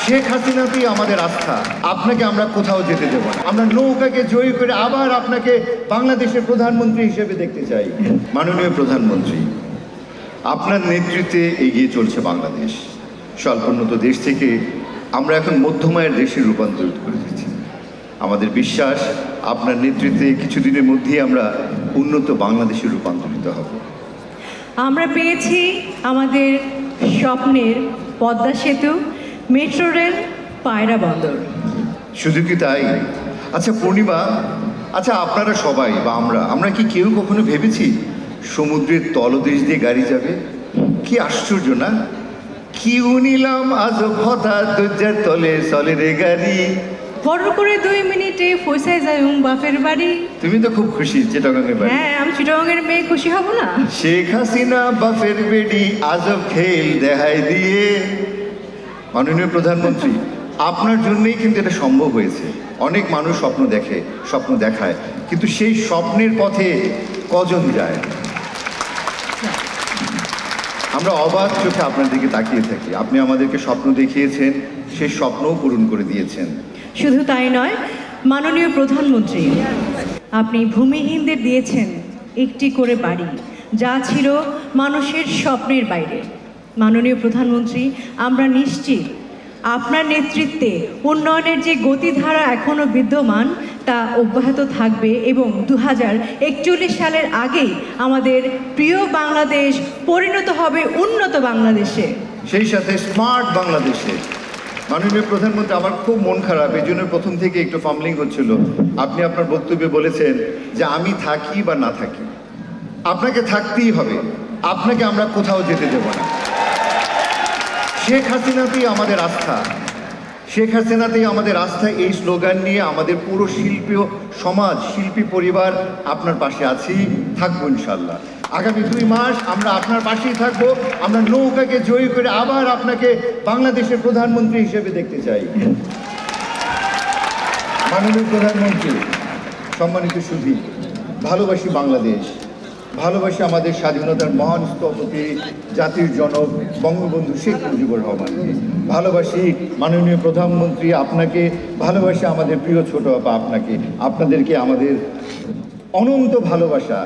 শেখ হাসিনাতেই আমাদের আস্থা। আপনাকে আমরা কোথাও যেতে দেব না। আমরা নৌকাকে জয়ী করে আবার আপনাকে বাংলাদেশের প্রধানমন্ত্রী হিসেবে দেখতে চাই। মাননীয় প্রধানমন্ত্রী, আপনার নেতৃত্বে এগিয়ে চলছে বাংলাদেশ। স্বল্পোন্নত দেশ থেকে আমরা এখন মধ্যমায়ের দেশে রূপান্তরিত করে দিচ্ছি। আমাদের বিশ্বাস, আপনার নেতৃত্বে কিছুদিনের মধ্যেই আমরা উন্নত বাংলাদেশে রূপান্তরিত হব। আমরা পেয়েছি আমাদের স্বপ্নের পদ্মা সেতু, মেট্রো রেল, পায়রা বন্দর। শুধু কি তাই? আচ্ছা পূর্ণিমা, আচ্ছা আপনারা সবাই বা আমরা কি কেউ কখনো ভেবেছি সমুদ্রের তলদেশ দিয়ে গাড়ি যাবে? কি আশ্চর্য না? কি নিলাম আজ হঠাৎ দরজার তলে চলে রে গাড়ি, বড় করে 2 মিনিটে পৌঁছায় যায় বাপের বাড়ি। তুমি তো খুব খুশি চিটাগাংয়ের বাড়ি। হ্যাঁ, আমি চিটাগাংয়ের মেয়ে, খুশি হব না? শেখ হাসিনা বাপের বেডি আজব খেল দেখাই দিয়ে। মাননীয় প্রধানমন্ত্রী, আপনার জন্যই কিন্তু এটা সম্ভব হয়েছে। অনেক মানুষ স্বপ্ন দেখায়, কিন্তু সেই স্বপ্নের পথে কজন যায়? আমরা অবাক চোখে আপনার দিকে তাকিয়ে থাকি। আপনি আমাদেরকে স্বপ্ন দেখিয়েছেন, সেই স্বপ্নও পূরণ করে দিয়েছেন। শুধু তাই নয়, মাননীয় প্রধানমন্ত্রী, আপনি ভূমিহীনদের দিয়েছেন একটি করে বাড়ি, যা ছিল মানুষের স্বপ্নের বাইরে। মাননীয় প্রধানমন্ত্রী, আমরা নিশ্চিত আপনার নেতৃত্বে উন্নয়নের যে গতিধারা এখনও বিদ্যমান তা অব্যাহত থাকবে এবং 2041 সালের আগেই আমাদের প্রিয় বাংলাদেশ পরিণত হবে উন্নত বাংলাদেশে, সেই সাথে স্মার্ট বাংলাদেশে। মাননীয় প্রধানমন্ত্রী, আমার খুব মন খারাপ, এই জন্য প্রথম থেকে একটু ফাম্বলিং হচ্ছিল। আপনি আপনার বক্তব্যে বলেছেন যে আমি থাকি বা না থাকি, আপনাকে থাকতেই হবে, আপনাকে আমরা কোথাও যেতে দেব না। শেখ হাসিনাতেই আমাদের আস্থা, শেখ হাসিনাতেই আমাদের আস্থা। এই স্লোগান নিয়ে আমাদের পুরো শিল্পী পরিবার আপনার পাশে আছি, থাকবো ইনশাল্লাহ। আগামী 2 মাস আমরা আপনার পাশেই থাকবো। আমরা নৌকাকে জয়ী করে আবার আপনাকে বাংলাদেশের প্রধানমন্ত্রী হিসেবে দেখতে চাই। মাননীয় প্রধানমন্ত্রী, সম্মানিত সুধী, ভালোবাসি বাংলাদেশ, ভালোবাসি আমাদের স্বাধীনতার মহান স্থপতি জাতির জনক বঙ্গবন্ধু শেখ মুজিবুর রহমানকে, ভালোবাসি মাননীয় প্রধানমন্ত্রী আপনাকে, ভালোবাসি আমাদের প্রিয় ছোট আপা আপনাকে। আপনাদেরকে আমাদের অনন্ত ভালোবাসা।